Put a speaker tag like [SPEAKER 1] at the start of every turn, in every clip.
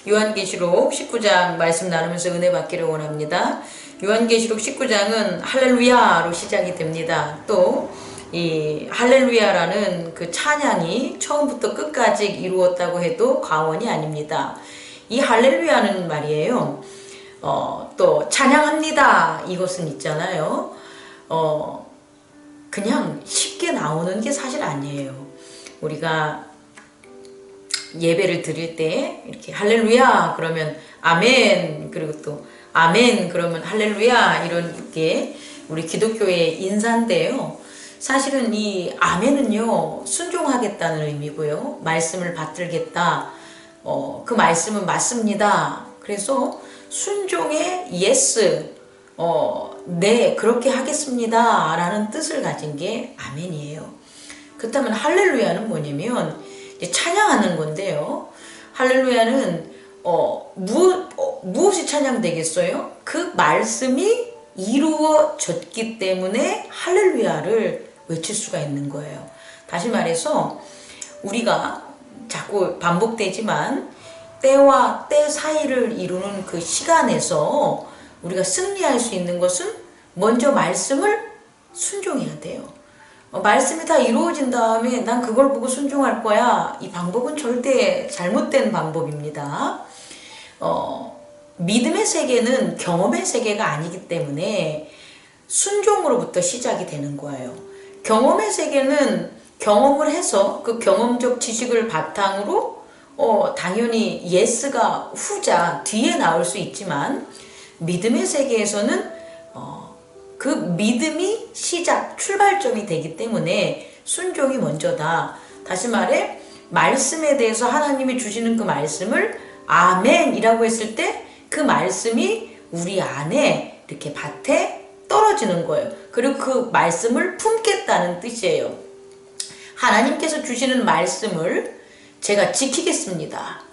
[SPEAKER 1] 요한계시록 19장 말씀 나누면서 은혜 받기를 원합니다. 요한계시록 19장은 할렐루야로 시작이 됩니다. 또 이 할렐루야라는 그 찬양이 처음부터 끝까지 이루었다고 해도 과언이 아닙니다. 이 할렐루야는 말이에요. 또 찬양합니다. 이것은 있잖아요. 그냥 쉽게 나오는 게 사실 아니에요. 우리가 예배를 드릴 때 이렇게 할렐루야 그러면 아멘, 그리고 또 아멘 그러면 할렐루야, 이런 게 우리 기독교의 인사인데요. 사실은 이 아멘은요, 순종하겠다는 의미고요. 말씀을 받들겠다. 그 말씀은 맞습니다. 그래서 순종의 yes, 네, 그렇게 하겠습니다 라는 뜻을 가진 게 아멘이에요. 그렇다면 할렐루야는 뭐냐면 찬양하는 건데요. 할렐루야는 무엇이 찬양되겠어요? 그 말씀이 이루어졌기 때문에 할렐루야를 외칠 수가 있는 거예요. 다시 말해서 우리가 자꾸 반복되지만 때와 때 사이를 이루는 그 시간에서 우리가 승리할 수 있는 것은 먼저 말씀을 순종해야 돼요. 말씀이 다 이루어진 다음에 난 그걸 보고 순종할 거야. 이 방법은 절대 잘못된 방법입니다. 믿음의 세계는 경험의 세계가 아니기 때문에 순종으로부터 시작이 되는 거예요. 경험의 세계는 경험을 해서 그 경험적 지식을 바탕으로 당연히 예스가 후자 뒤에 나올 수 있지만, 믿음의 세계에서는 그 믿음이 시작, 출발점이 되기 때문에 순종이 먼저다. 다시 말해 말씀에 대해서 하나님이 주시는 그 말씀을 아멘이라고 했을 때 그 말씀이 우리 안에 이렇게 밭에 떨어지는 거예요. 그리고 그 말씀을 품겠다는 뜻이에요. 하나님께서 주시는 말씀을 제가 지키겠습니다.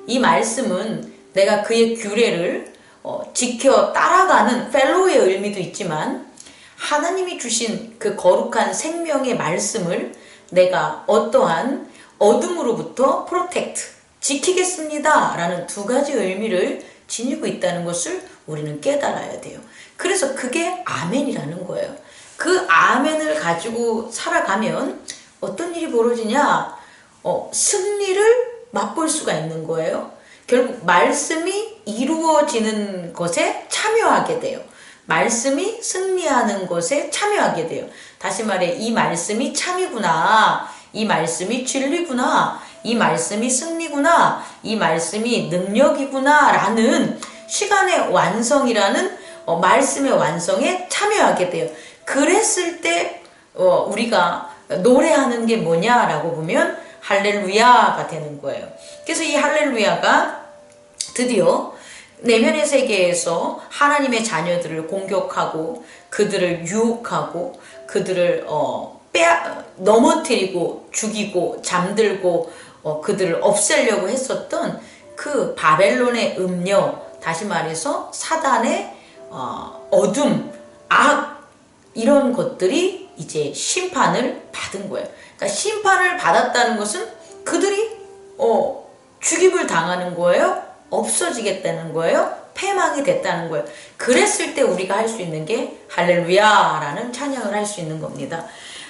[SPEAKER 1] 이 말씀은 내가 그의 규례를 지켜 따라가는 펠로우의 의미도 있지만, 하나님이 주신 그 거룩한 생명의 말씀을 내가 어떠한 어둠으로부터 프로텍트, 지키겠습니다 라는 두 가지 의미를 지니고 있다는 것을 우리는 깨달아야 돼요. 그래서 그게 아멘이라는 거예요. 그 아멘을 가지고 살아가면 어떤 일이 벌어지냐? 승리를 맛볼 수가 있는 거예요. 결국 말씀이 이루어지는 것에 참여하게 돼요. 말씀이 승리하는 것에 참여하게 돼요. 다시 말해, 이 말씀이 참이구나, 이 말씀이 진리구나, 이 말씀이 승리구나, 이 말씀이 능력이구나 라는 시간의 완성이라는 말씀의 완성에 참여하게 돼요. 그랬을 때 우리가 노래하는 게 뭐냐라고 보면 할렐루야가 되는 거예요. 그래서 이 할렐루야가 드디어 내면의 세계에서 하나님의 자녀들을 공격하고 그들을 유혹하고 그들을 넘어뜨리고 죽이고 잠들고 그들을 없애려고 했었던 그 바벨론의 음녀, 다시 말해서 사단의 어둠, 악, 이런 것들이 이제 심판을 받은 거예요. 그러니까 심판을 받았다는 것은 그들이 죽임을 당하는 거예요. 없어지겠다는 거예요. 패망이 됐다는 거예요. 그랬을 때 우리가 할 수 있는 게 할렐루야라는 찬양을 할 수 있는 겁니다.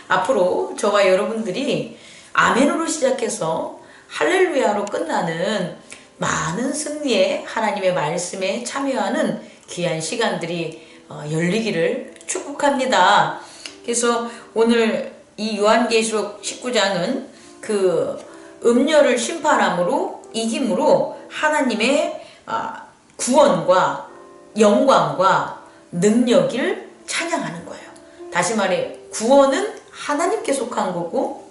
[SPEAKER 1] 앞으로 저와 여러분들이 아멘으로 시작해서 할렐루야로 끝나는 많은 승리의 하나님의 말씀에 참여하는 귀한 시간들이 열리기를 축복합니다. 그래서 오늘 이 요한계시록 19장은 그 음녀를 심판함으로, 이김으로 하나님의 구원과 영광과 능력을 찬양하는 거예요. 다시 말해, 구원은 하나님께 속한 거고,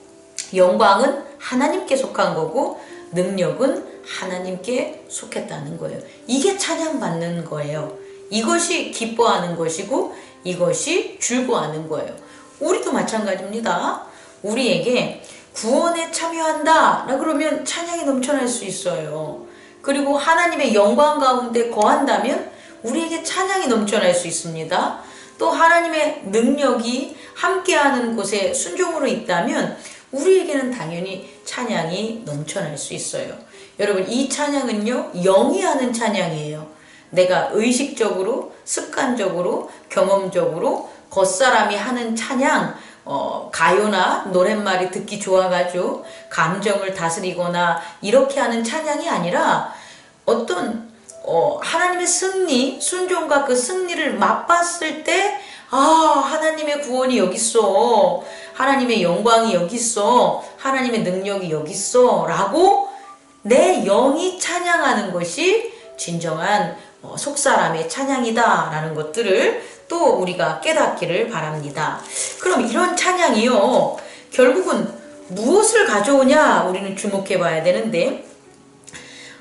[SPEAKER 1] 영광은 하나님께 속한 거고, 능력은 하나님께 속했다는 거예요. 이게 찬양받는 거예요. 이것이 기뻐하는 것이고 이것이 즐거워하는 거예요. 우리도 마찬가지입니다. 우리에게 구원에 참여한다 그러면 찬양이 넘쳐날 수 있어요. 그리고 하나님의 영광 가운데 거한다면 우리에게 찬양이 넘쳐날 수 있습니다. 또 하나님의 능력이 함께하는 곳에 순종으로 있다면 우리에게는 당연히 찬양이 넘쳐날 수 있어요. 여러분, 이 찬양은요, 영이 하는 찬양이에요. 내가 의식적으로, 습관적으로, 경험적으로 겉사람이 하는 찬양, 가요나 노랫말이 듣기 좋아가지고 감정을 다스리거나 이렇게 하는 찬양이 아니라 어떤 하나님의 승리, 순종과 그 승리를 맛봤을 때, 아, 하나님의 구원이 여기 있어, 하나님의 영광이 여기 있어, 하나님의 능력이 여기 있어 라고 내 영이 찬양하는 것이 진정한 속사람의 찬양이다 라는 것들을 또 우리가 깨닫기를 바랍니다. 그럼 이런 찬양이요, 결국은 무엇을 가져오냐 우리는 주목해 봐야 되는데,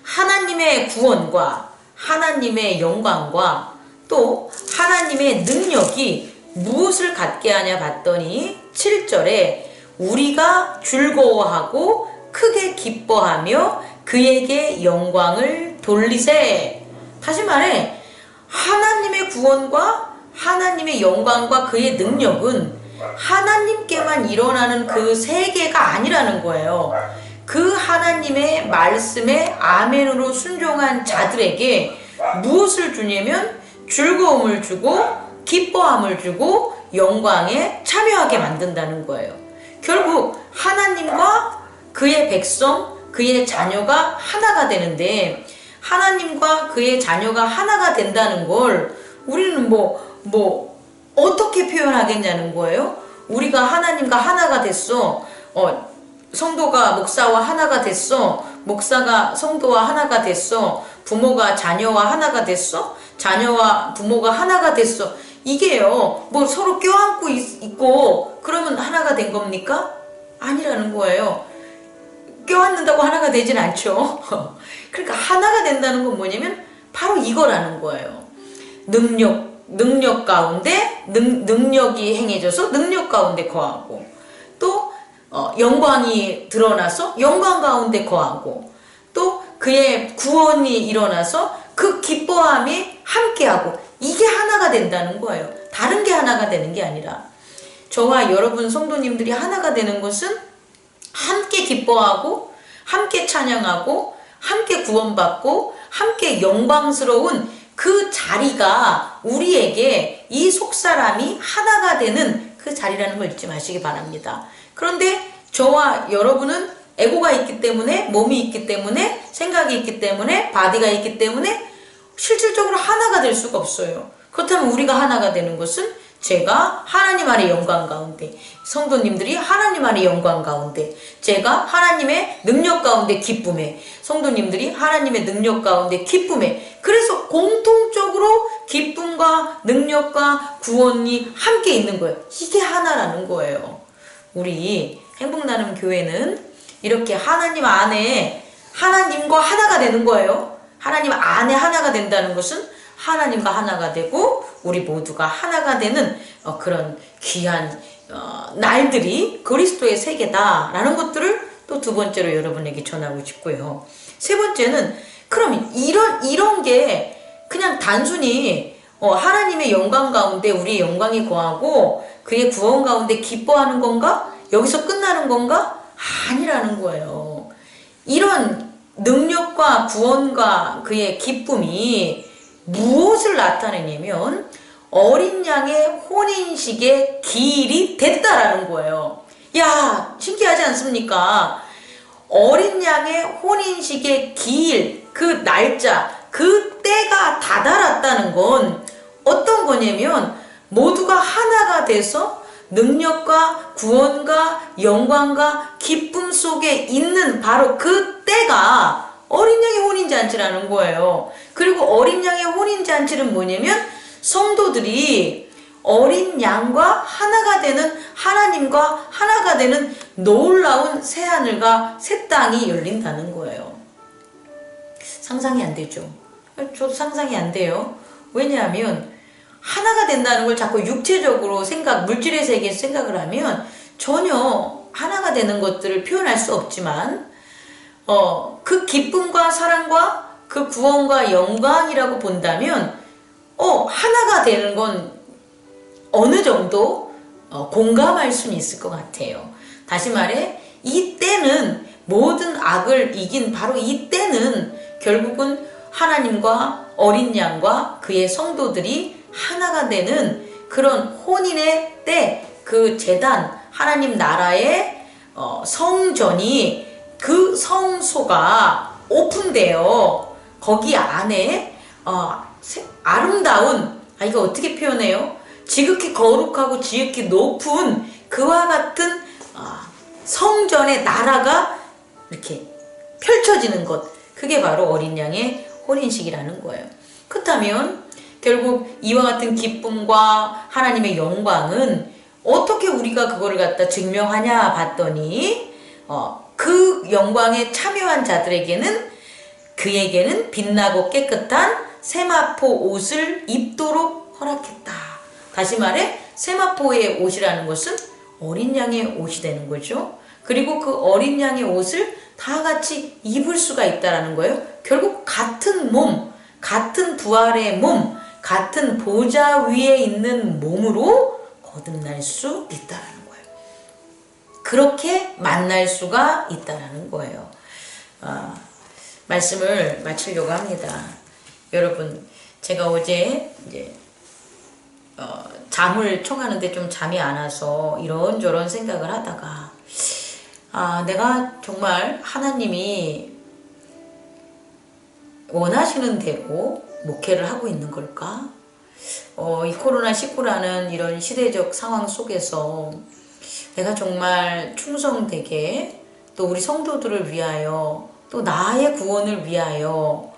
[SPEAKER 1] 하나님의 구원과 하나님의 영광과 또 하나님의 능력이 무엇을 갖게 하냐 봤더니 7절에 우리가 즐거워하고 크게 기뻐하며 그에게 영광을 돌리세. 다시 말해, 하나님의 구원과 하나님의 영광과 그의 능력은 하나님께만 일어나는 그 세계가 아니라는 거예요. 그 하나님의 말씀에 아멘으로 순종한 자들에게 무엇을 주냐면 즐거움을 주고 기뻐함을 주고 영광에 참여하게 만든다는 거예요. 결국 하나님과 그의 백성, 그의 자녀가 하나가 되는데, 하나님과 그의 자녀가 하나가 된다는 걸 우리는 어떻게 표현하겠냐는 거예요. 우리가 하나님과 하나가 됐어. 성도가 목사와 하나가 됐어. 목사가 성도와 하나가 됐어. 부모가 자녀와 하나가 됐어. 자녀와 부모가 하나가 됐어. 이게요, 서로 껴안고 있고 그러면 하나가 된 겁니까? 아니라는 거예요. 껴안는다고 하나가 되진 않죠. 그러니까 하나가 된다는 건 뭐냐면 바로 이거라는 거예요. 능력 가운데 능력이 행해져서 능력 가운데 거하고, 또 영광이 드러나서 영광 가운데 거하고, 또 그의 구원이 일어나서 그 기뻐함이 함께하고, 이게 하나가 된다는 거예요. 다른 게 하나가 되는 게 아니라, 저와 여러분 성도님들이 하나가 되는 것은 함께 기뻐하고 함께 찬양하고 함께 구원받고 함께 영광스러운 그 자리가 우리에게 이 속사람이 하나가 되는 그 자리라는 걸 잊지 마시기 바랍니다. 그런데 저와 여러분은 에고가 있기 때문에, 몸이 있기 때문에, 생각이 있기 때문에, 바디가 있기 때문에 실질적으로 하나가 될 수가 없어요. 그렇다면 우리가 하나가 되는 것은 제가 하나님 안의 영광 가운데, 성도님들이 하나님 안의 영광 가운데, 제가 하나님의 능력 가운데 기쁨에, 성도님들이 하나님의 능력 가운데 기쁨에, 그래서 공통적으로 기쁨과 능력과 구원이 함께 있는 거예요. 이게 하나라는 거예요. 우리 행복나눔 교회는 이렇게 하나님 안에 하나님과 하나가 되는 거예요. 하나님 안에 하나가 된다는 것은 하나님과 하나가 되고 우리 모두가 하나가 되는 그런 귀한 날들이 그리스도의 세계다라는 것들을 또 두 번째로 여러분에게 전하고 싶고요. 세 번째는, 그럼 이런 게 그냥 단순히 하나님의 영광 가운데 우리의 영광이 거하고 그의 구원 가운데 기뻐하는 건가? 여기서 끝나는 건가? 아니라는 거예요. 이런 능력과 구원과 그의 기쁨이 무엇을 나타내냐면 어린 양의 혼인식의 기일이 됐다라는 거예요. 야, 신기하지 않습니까? 어린 양의 혼인식의 기일, 그 날짜, 그 때가 다다랐다는 건 어떤 거냐면 모두가 하나가 돼서 능력과 구원과 영광과 기쁨 속에 있는 바로 그 때가 어린 양의 혼인잔치라는 거예요. 그리고 어린 양의 혼인잔치는 뭐냐면 성도들이 어린 양과 하나가 되는, 하나님과 하나가 되는 놀라운 새하늘과 새 땅이 열린다는 거예요. 상상이 안 되죠? 저도 상상이 안 돼요. 왜냐하면 하나가 된다는 걸 자꾸 육체적으로 물질의 세계에서 생각을 하면 전혀 하나가 되는 것들을 표현할 수 없지만, 그 기쁨과 사랑과 그 구원과 영광이라고 본다면, 하나가 되는 건 어느 정도 공감할 수는 있을 것 같아요. 다시 말해, 이 때는 모든 악을 이긴 바로 이때는 결국은 하나님과 어린 양과 그의 성도들이 하나가 되는 그런 혼인의 때, 그 제단, 하나님 나라의 성전이, 그 성소가 오픈돼요. 거기 안에 아름다운, 이거 어떻게 표현해요? 지극히 거룩하고 지극히 높은 그와 같은 성전의 나라가 이렇게 펼쳐지는 것, 그게 바로 어린 양의 혼인식이라는 거예요. 그렇다면 결국 이와 같은 기쁨과 하나님의 영광은 어떻게 우리가 그거를 갖다 증명하냐 봤더니 그 영광에 참여한 자들에게는, 그에게는 빛나고 깨끗한 세마포 옷을 입도록 허락했다. 다시 말해 세마포의 옷이라는 것은 어린 양의 옷이 되는 거죠. 그리고 그 어린 양의 옷을 다 같이 입을 수가 있다는 거예요. 결국 같은 몸, 같은 부활의 몸, 같은 보좌 위에 있는 몸으로 거듭날 수 있다는 거예요. 그렇게 만날 수가 있다는 거예요. 말씀을 마치려고 합니다. 여러분, 제가 어제 이제 잠을 청하는데 좀 잠이 안 와서 이런저런 생각을 하다가 내가 정말 하나님이 원하시는 대로 목회를 하고 있는 걸까? 이 코로나19라는 이런 시대적 상황 속에서 내가 정말 충성되게 또 우리 성도들을 위하여 또 나의 구원을 위하여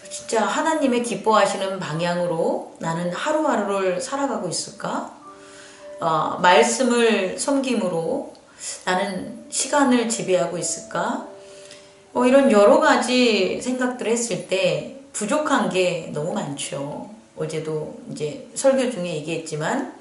[SPEAKER 1] 진짜 하나님의 기뻐하시는 방향으로 나는 하루하루를 살아가고 있을까? 말씀을 섬김으로 나는 시간을 지배하고 있을까? 이런 여러 가지 생각들을 했을 때 부족한 게 너무 많죠. 어제도 이제 설교 중에 얘기했지만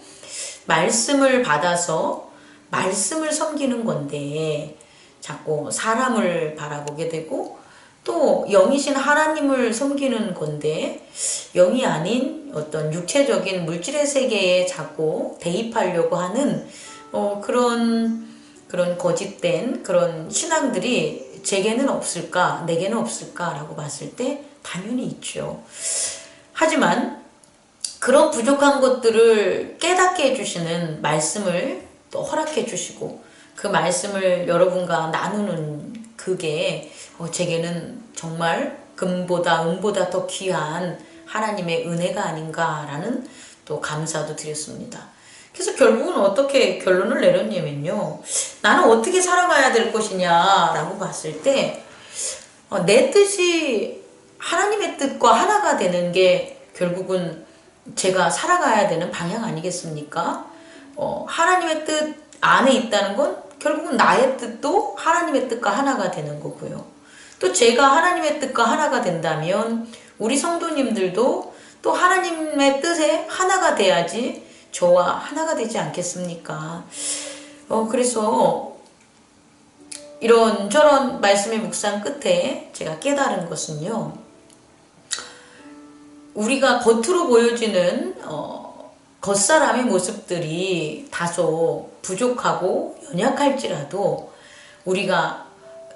[SPEAKER 1] 말씀을 받아서 말씀을 섬기는 건데 자꾸 사람을 바라보게 되고, 또 영이신 하나님을 섬기는 건데 영이 아닌 어떤 육체적인 물질의 세계에 자꾸 대입하려고 하는 그런 거짓된 그런 신앙들이 제게는 없을까, 내게는 없을까라고 봤을 때 당연히 있죠. 하지만 그런 부족한 것들을 깨닫게 해주시는 말씀을 또 허락해 주시고 그 말씀을 여러분과 나누는 그게 제게는 정말 금보다 은보다 더 귀한 하나님의 은혜가 아닌가라는 또 감사도 드렸습니다. 그래서 결국은 어떻게 결론을 내렸냐면요, 나는 어떻게 살아가야 될 것이냐 라고 봤을 때 내 뜻이 하나님의 뜻과 하나가 되는 게 결국은 제가 살아가야 되는 방향 아니겠습니까? 하나님의 뜻 안에 있다는 건 결국은 나의 뜻도 하나님의 뜻과 하나가 되는 거고요. 또 제가 하나님의 뜻과 하나가 된다면 우리 성도님들도 또 하나님의 뜻에 하나가 돼야지 저와 하나가 되지 않겠습니까? 그래서 이런저런 말씀의 묵상 끝에 제가 깨달은 것은요, 우리가 겉으로 보여지는 겉사람의 모습들이 다소 부족하고 연약할지라도 우리가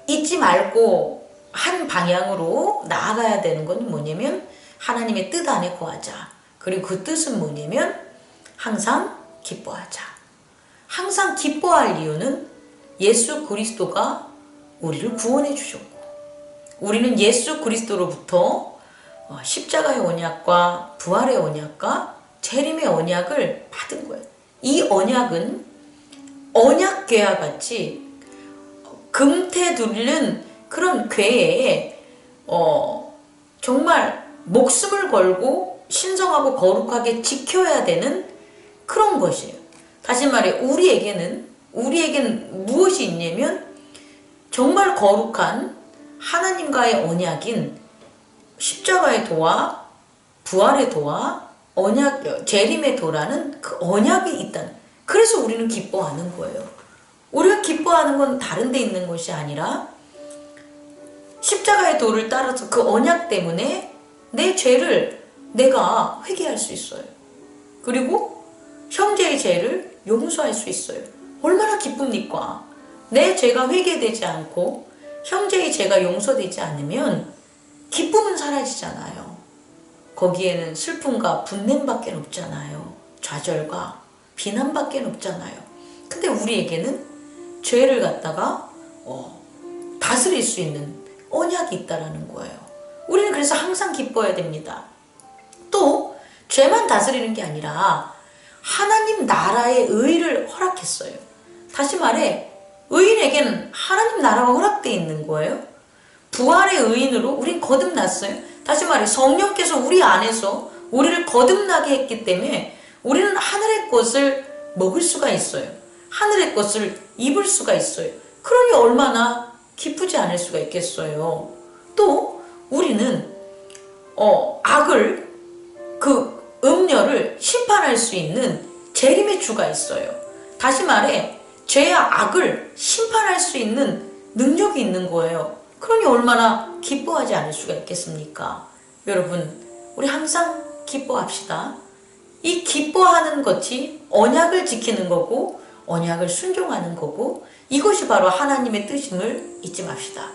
[SPEAKER 1] 잊지 말고 한 방향으로 나아가야 되는 건 뭐냐면 하나님의 뜻 안에 거하자. 그리고 그 뜻은 뭐냐면 항상 기뻐하자. 항상 기뻐할 이유는 예수 그리스도가 우리를 구원해 주셨고 우리는 예수 그리스도로부터 십자가의 언약과 부활의 언약과 재림의 언약을 받은 거예요. 이 언약은 언약궤와 같이 금태 둘른 그런 궤에 정말 목숨을 걸고 신성하고 거룩하게 지켜야 되는 그런 것이에요. 다시 말해 우리에게는 무엇이 있냐면 정말 거룩한 하나님과의 언약인 십자가의 도와 부활의 도와 언약, 재림의 도라는 그 언약이 있다는, 그래서 우리는 기뻐하는 거예요. 우리가 기뻐하는 건 다른 데 있는 것이 아니라 십자가의 도를 따라서 그 언약 때문에 내 죄를 내가 회개할 수 있어요. 그리고 형제의 죄를 용서할 수 있어요. 얼마나 기쁩니까? 내 죄가 회개되지 않고 형제의 죄가 용서되지 않으면 기쁨은 사라지잖아요. 거기에는 슬픔과 분냄밖에 없잖아요. 좌절과 비난밖에 없잖아요. 근데 우리에게는 죄를 갖다가 다스릴 수 있는 언약이 있다라는 거예요. 우리는 그래서 항상 기뻐야 됩니다. 또 죄만 다스리는 게 아니라 하나님 나라의 의를 허락했어요. 다시 말해 의인에게는 하나님 나라가 허락되어 있는 거예요. 부활의 의인으로 우린 거듭났어요. 다시 말해 성령께서 우리 안에서 우리를 거듭나게 했기 때문에 우리는 하늘의 것을 먹을 수가 있어요. 하늘의 것을 입을 수가 있어요. 그러니 얼마나 기쁘지 않을 수가 있겠어요. 또 우리는 악을 그 음녀를 심판할 수 있는 재림의 주가 있어요. 다시 말해 죄와 악을 심판할 수 있는 능력이 있는 거예요. 그러니 얼마나 기뻐하지 않을 수가 있겠습니까? 여러분, 우리 항상 기뻐합시다. 이 기뻐하는 것이 언약을 지키는 거고 언약을 순종하는 거고 이것이 바로 하나님의 뜻임을 잊지 맙시다.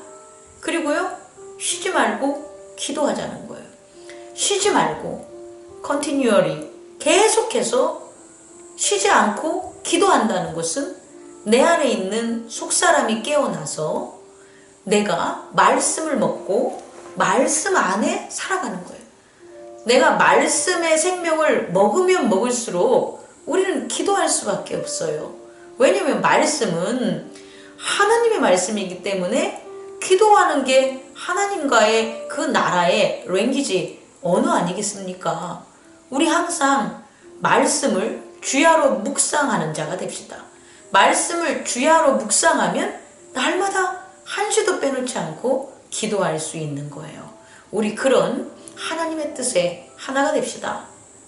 [SPEAKER 1] 그리고요, 쉬지 말고 기도하자는 거예요. 쉬지 말고 continually 계속해서 쉬지 않고 기도한다는 것은 내 안에 있는 속사람이 깨어나서 내가 말씀을 먹고 말씀 안에 살아가는 거예요. 내가 말씀의 생명을 먹으면 먹을수록 우리는 기도할 수밖에 없어요. 왜냐하면 말씀은 하나님의 말씀이기 때문에 기도하는 게 하나님과의 그 나라의 랭귀지 언어 아니겠습니까? 우리 항상 말씀을 주야로 묵상하는 자가 됩시다. 말씀을 주야로 묵상하면 날마다 한시도 빼놓지 않고 기도할 수 있는 거예요. 우리 그런 하나님의 뜻에 하나가 됩시다.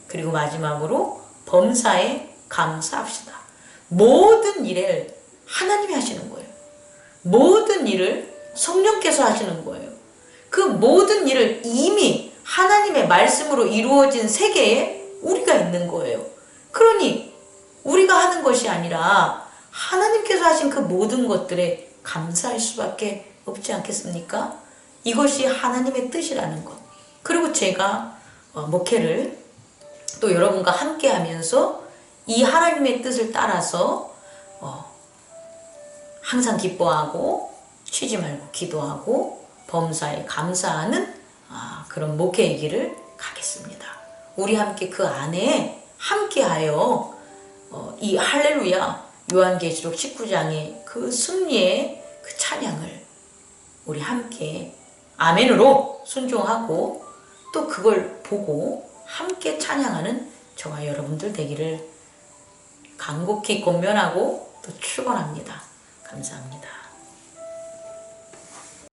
[SPEAKER 1] 그리고 마지막으로 범사에 감사합시다. 모든 일을 하나님이 하시는 거예요. 모든 일을 성령께서 하시는 거예요. 그 모든 일을 이미 하나님의 말씀으로 이루어진 세계에 우리가 있는 거예요. 그러니 우리가 하는 것이 아니라 하나님께서 하신 그 모든 것들에 감사할 수밖에 없지 않겠습니까? 이것이 하나님의 뜻이라는 것. 그리고 제가 목회를 또 여러분과 함께 하면서 이 하나님의 뜻을 따라서 항상 기뻐하고 쉬지 말고 기도하고 범사에 감사하는 그런 목회의 길을 가겠습니다. 우리 함께 그 안에 함께하여 이 할렐루야 요한계시록 19장의 그 승리의 그 찬양을 우리 함께 아멘으로 순종하고 또 그걸 보고 함께 찬양하는 저와 여러분들 되기를 간곡히 권면하고 또 축원합니다. 감사합니다.